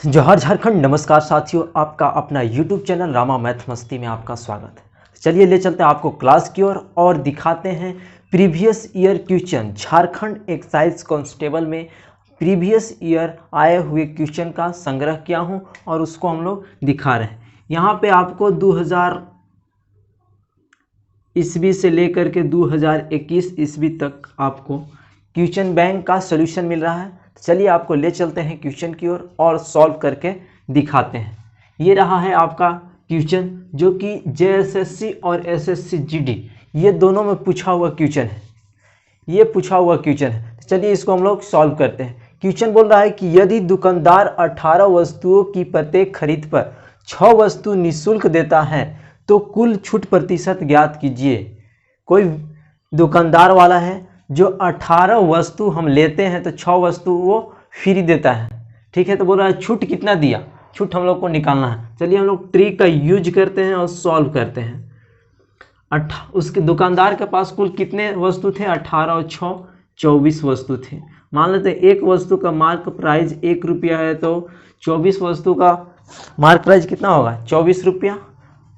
जोहार झारखंड। नमस्कार साथियों, आपका अपना YouTube चैनल रामा मैथ मस्ती में आपका स्वागत है। चलिए ले चलते हैं आपको क्लास की ओर और दिखाते हैं previous year question. Jharkhand excise constable में प्रीवियस ईयर आए हुए क्वेश्चन का संग्रह किया हूं और उसको हम लोग दिखा रहे हैं। यहाँ पे आपको 2000 ईस्वी से लेकर के 2021 ईस्वी तक आपको क्वेश्चन बैंक का सॉल्यूशन मिल रहा है। चलिए आपको ले चलते हैं क्वेश्चन की ओर और सॉल्व करके दिखाते हैं। ये रहा है आपका क्वेश्चन जो कि JSSC और SSC GD ये दोनों में पूछा हुआ क्वेश्चन है। ये पूछा हुआ क्वेश्चन है। चलिए इसको हम लोग सॉल्व करते हैं। क्वेश्चन बोल रहा है कि यदि दुकानदार 18 वस्तुओं की प्रत्येक खरीद पर 6 वस्तु निःशुल्क देता है तो कुल छूट प्रतिशत ज्ञात कीजिए। कोई दुकानदार वाला है जो 18 वस्तु हम लेते हैं तो 6 वस्तु वो फ्री देता है, ठीक है। तो बोल रहा है छूट कितना दिया, छूट हम लोग को निकालना है। चलिए हम लोग ट्रिक का यूज करते हैं और सॉल्व करते हैं। उसके दुकानदार के पास कुल कितने वस्तु थे, 18 और 6 24 वस्तु थे। मान लेते हैं एक वस्तु का मार्क प्राइस 1 रुपया है तो 24 वस्तु का मार्क प्राइस कितना होगा, 24 रुपया।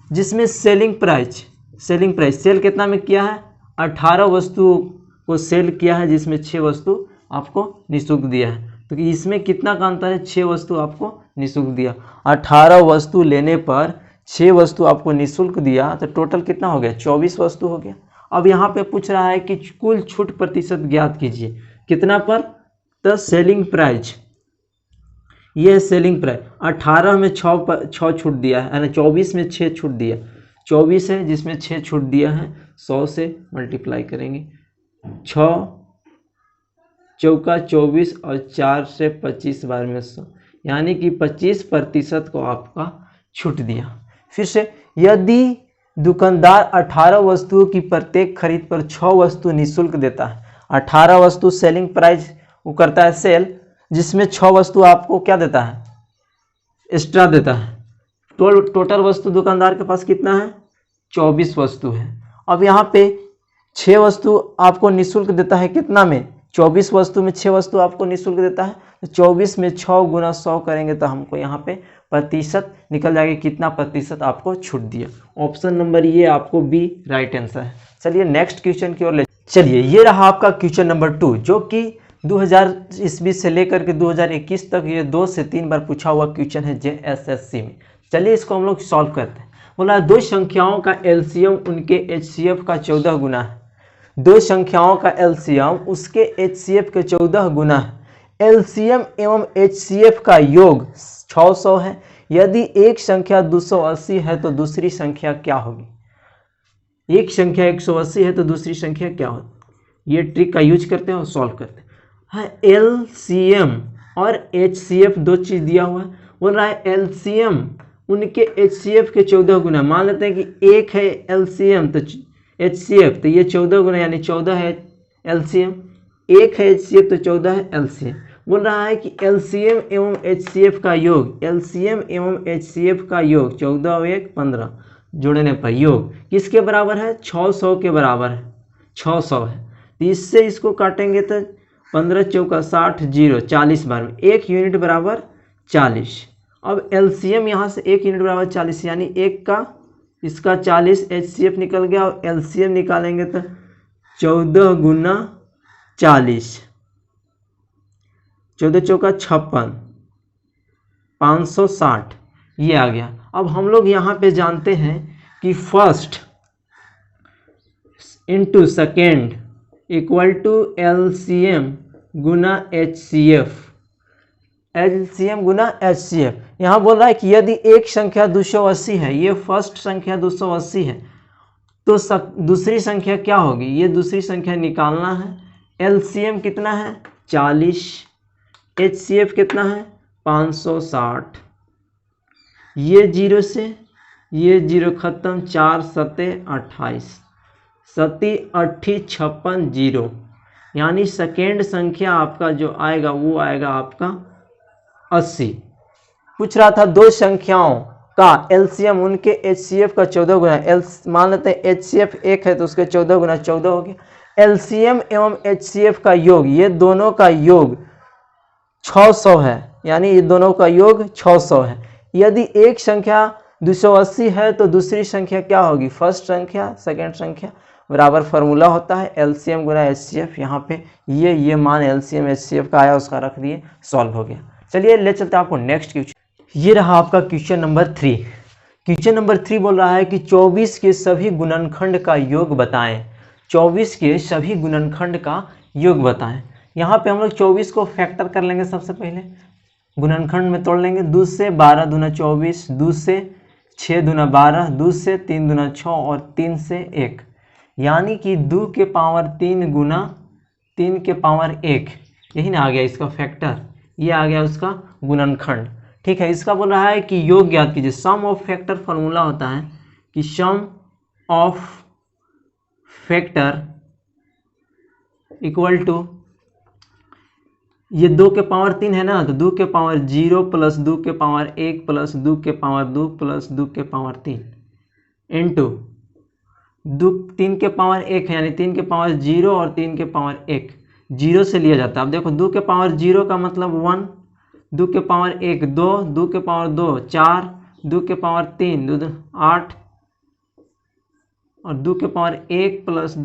जिसमें सेलिंग प्राइस सेल कितना में किया है, 18 वस्तु को सेल किया है जिसमें 6 वस्तु आपको निःशुल्क दिया है। तो इसमें कितना का अंतर है, 6 वस्तु आपको निःशुल्क दिया। 18 वस्तु लेने पर 6 वस्तु आपको निःशुल्क दिया तो टोटल कितना हो गया, 24 वस्तु हो गया। अब यहाँ पे पूछ रहा है कि कुल छूट प्रतिशत ज्ञात कीजिए। कितना पर, तो सेलिंग प्राइस, ये है सेलिंग प्राइस। 18 में 6 छूट दिया है, यानी 24 में 6 छूट दिया। 24 है जिसमें 6 छूट दिया है, 100 से मल्टीप्लाई करेंगे। 6 चौका 24 और 4 से 25 बार में 100, यानी कि 25% को आपका छूट दिया। फिर से, यदि दुकानदार 18 वस्तुओं की प्रत्येक खरीद पर 6 वस्तु निःशुल्क देता है। 18 वस्तु सेलिंग प्राइस वो करता है सेल, जिसमें 6 वस्तु आपको क्या देता है, एक्स्ट्रा देता है। टोटल वस्तु दुकानदार के पास कितना है, 24 वस्तु है। अब यहाँ पे 6 वस्तु आपको निःशुल्क देता है, कितना में, 24 वस्तु में 6 वस्तु आपको निःशुल्क देता है। तो 24 में 6 गुना 100 करेंगे तो हमको यहाँ पे प्रतिशत निकल जाएगा, कितना प्रतिशत आपको छूट दिया। ऑप्शन नंबर ये आपको बी राइट आंसर है। चलिए नेक्स्ट क्वेश्चन की ओर ले चलिए। ये रहा आपका क्वेश्चन नंबर 2 जो कि 2000 ईस्वी से लेकर के 2021 तक ये 2 से 3 बार पूछा हुआ क्वेश्चन है JSSC में। चलिए इसको हम लोग सॉल्व करते हैं। बोला दो संख्याओं का एलसीएम उनके HCF का 14 गुना है। दो संख्याओं का एलसीएम उसके HCF के 14 गुना है। एलसीएम एवं HCF का योग 600 है। यदि एक संख्या 280 है तो दूसरी संख्या क्या होगी। एक संख्या 180 है तो दूसरी संख्या क्या होगी। ये ट्रिक का यूज करते हैं और सॉल्व करते हैं। हाँ, एलसीएम और HCF दो चीज दिया हुआ है। बोल रहा है एलसीएम उनके HCF के 14 गुना। मान लेते हैं कि एक है एलसीएम तो HCF तो ये 14 गुना, यानी 14 है एलसीएम। एक है HCF तो 14 है एलसीएम। बोल रहा है कि एलसीएम एवं HCF का योग, एलसीएम एवं HCF का योग 14 और 1 15 जोड़ने पर योग किसके बराबर है, 600 के बराबर है। 600 है तो इससे इसको काटेंगे तो 15 चौका 60 0 40 बार में 1 यूनिट बराबर 40। अब एलसीएम यहाँ से 1 यूनिट बराबर 40, यानी एक का इसका 40 HCF निकल गया और एलसीएम निकालेंगे तो 14 गुना 40, 14 चौका 56 560 ये आ गया। अब हम लोग यहाँ पे जानते हैं कि first into second equal to LCM गुना HCF, एलसीएम गुना HCF। यहाँ बोल रहा है कि यदि एक संख्या 280 है, ये फर्स्ट संख्या 280 है तो दूसरी संख्या क्या होगी, ये दूसरी संख्या निकालना है। एलसीएम कितना है 40, HCF कितना है 560। ये 0 से ये 0 खत्म, 4 7 28 7 8 56 0, यानी सेकेंड संख्या आपका जो आएगा वो आएगा आपका 80। पूछ रहा था दो संख्याओं का एलसीएम उनके HCF का 14 गुना। मान लेते हैं HCF 1 है तो उसके 14 गुना 14 हो गया। एलसीएम एवं HCF का योग, ये दोनों का योग 600 है, यानी ये दोनों का योग 600 है। यदि एक संख्या 280 है तो दूसरी संख्या क्या होगी, फर्स्ट संख्या सेकंड संख्या बराबर फार्मूला होता है एलसीएम गुना एचसीएफ। यहाँ पे ये मान एलसीएम एचसीएफ का आया उसका रख दिए, सॉल्व हो गया। चलिए ले चलते हैं आपको नेक्स्ट क्वेश्चन। ये रहा आपका क्वेश्चन नंबर 3। क्वेश्चन नंबर 3 बोल रहा है कि 24 के सभी गुणनखंड का योग बताएं। 24 के सभी गुणनखंड का योग बताएं। यहाँ पे हम लोग 24 को फैक्टर कर लेंगे। सबसे पहले गुणनखंड में तोड़ लेंगे। 2 से 12 दूना 24, 2 से 6 दूना 12, 2 से 3 दूना 6 और 3 से 1, यानी कि 2 के पावर 3 गुना 3 के पावर 1, यही ना आ गया इसका फैक्टर, ये आ गया उसका गुणनखंड। ठीक है, इसका बोल रहा है कि योग ज्ञात कीजिए। सम ऑफ फैक्टर फॉर्मूला होता है कि सम ऑफ फैक्टर इक्वल टू, ये 2 के पावर 3 है ना, तो 2 के पावर 0 प्लस 2 के पावर 1 प्लस 2 के पावर 2 प्लस 2 के पावर 3 इंटू 3 के पावर 1 है, यानी 3 के पावर 0 और 3 के पावर 1, 0 से लिया जाता है। अब देखो 2 के पावर 0 का मतलब 1, 2 के पावर 1 2, 2 के पावर 2 4, 2 के पावर 3 2 8 और 2 के पावर 1 प्लस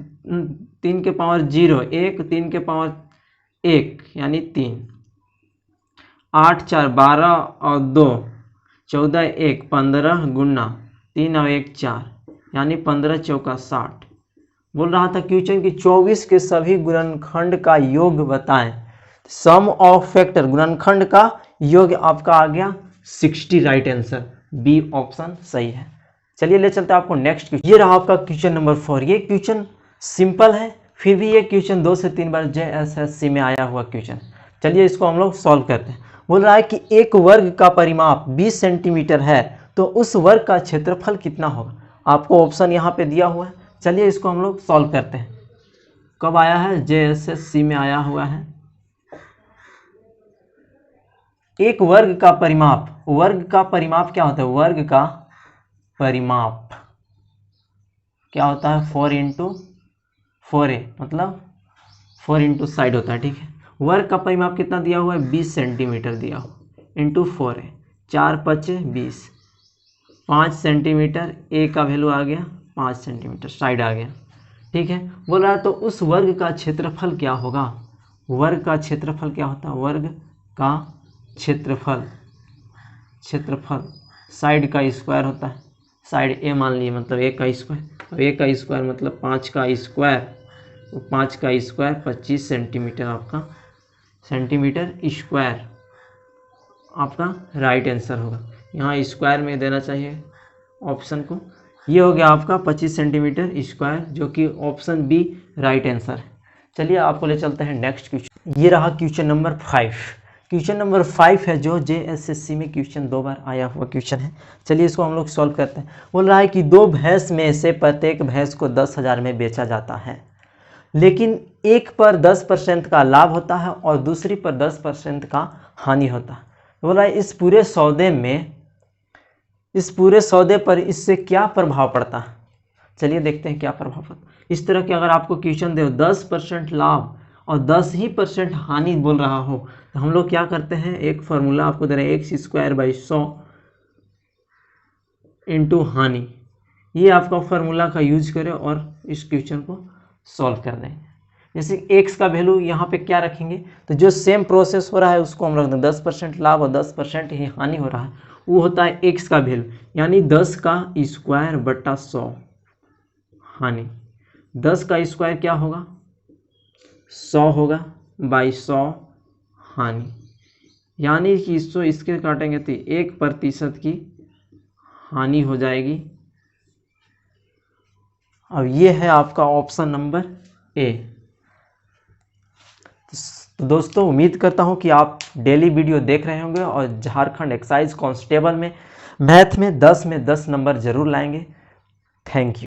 3 के पावर 0 1, 3 के पावर 1 यानी 3, 8 4 12 और 2 14 1 15 गुना 3 और 1 4, यानी 15 चौका 60। बोल रहा था क्वेश्चन कि 24 के सभी गुणनखंड का योग बताएं। सम ऑफ फैक्टर गुणनखंड का योग आपका आ गया 60, राइट आंसर बी ऑप्शन सही है। चलिए ले चलते हैं आपको नेक्स्ट क्वेश्चन। ये रहा आपका क्वेश्चन नंबर 4। ये क्वेश्चन सिंपल है, फिर भी ये क्वेश्चन 2 से 3 बार JSSC में आया हुआ क्वेश्चन। चलिए इसको हम लोग सॉल्व करते हैं। बोल रहा है कि एक वर्ग का परिमाप 20 सेंटीमीटर है तो उस वर्ग का क्षेत्रफल कितना होगा। आपको ऑप्शन यहाँ पे दिया हुआ है। चलिए इसको हम लोग सॉल्व करते हैं। कब आया है, JSSC में आया हुआ है। एक वर्ग का परिमाप, वर्ग का परिमाप क्या होता है, वर्ग का परिमाप क्या होता है 4 इंटू 4a, मतलब 4 इंटू साइड होता है। ठीक है, वर्ग का परिमाप कितना दिया हुआ है 20 सेंटीमीटर दिया हुआ, इंटू 4a, 4 5 20, 5 सेंटीमीटर, a का वैल्यू आ गया 5 सेंटीमीटर, साइड आ गया। ठीक है, बोल रहा है तो उस वर्ग का क्षेत्रफल क्या होगा। वर्ग का क्षेत्रफल क्या होता है, वर्ग का क्षेत्रफल, क्षेत्रफल साइड का स्क्वायर होता है। साइड a मान लिए मतलब a का स्क्वायर, अब a का स्क्वायर मतलब 5 का स्क्वायर, तो 5 का स्क्वायर 25 सेंटीमीटर, आपका सेंटीमीटर स्क्वायर आपका राइट आंसर होगा। यहाँ स्क्वायर में देना चाहिए ऑप्शन को। ये हो गया आपका 25 सेंटीमीटर स्क्वायर, जो कि ऑप्शन बी राइट आंसर है। चलिए आपको ले चलते हैं नेक्स्ट क्वेश्चन। ये रहा क्वेश्चन नंबर 5। क्वेश्चन नंबर 5 है जो JSSC में क्वेश्चन 2 बार आया हुआ क्वेश्चन है। चलिए इसको हम लोग सॉल्व करते हैं। बोल रहा है कि 2 भैंस में से प्रत्येक भैंस को 10,000 में बेचा जाता है, लेकिन एक पर 10% का लाभ होता है और दूसरी पर 10% का हानि होता है। बोल रहा है इस पूरे सौदे पर इससे क्या प्रभाव पड़ता है। चलिए देखते हैं क्या प्रभाव पड़ता है। इस तरह के अगर आपको क्वेश्चन दे 10% लाभ और 10% हानि बोल रहा हो, तो हम लोग क्या करते हैं, एक फार्मूला आपको दे रहे हैं x²/100 इंटू हानि। ये आपका फार्मूला का यूज करें और इस क्वेश्चन को सॉल्व कर देंगे। जैसे x का वैल्यू यहाँ पे क्या रखेंगे, तो जो सेम प्रोसेस हो रहा है उसको हम रख दें। 10% लाभ और 10% ही हानि हो रहा है, वो होता है x का वैल्यू, यानी 10 का स्क्वायर बटा 100 हानि। 10 का स्क्वायर क्या होगा 100 होगा, बाई 100 हानि, यानी कि इसको इसके काटेंगे तो 1% की हानि हो जाएगी। अब ये है आपका ऑप्शन नंबर ए। तो दोस्तों उम्मीद करता हूं कि आप डेली वीडियो देख रहे होंगे और झारखंड एक्साइज कांस्टेबल में मैथ में 10 नंबर जरूर लाएंगे। Thank you.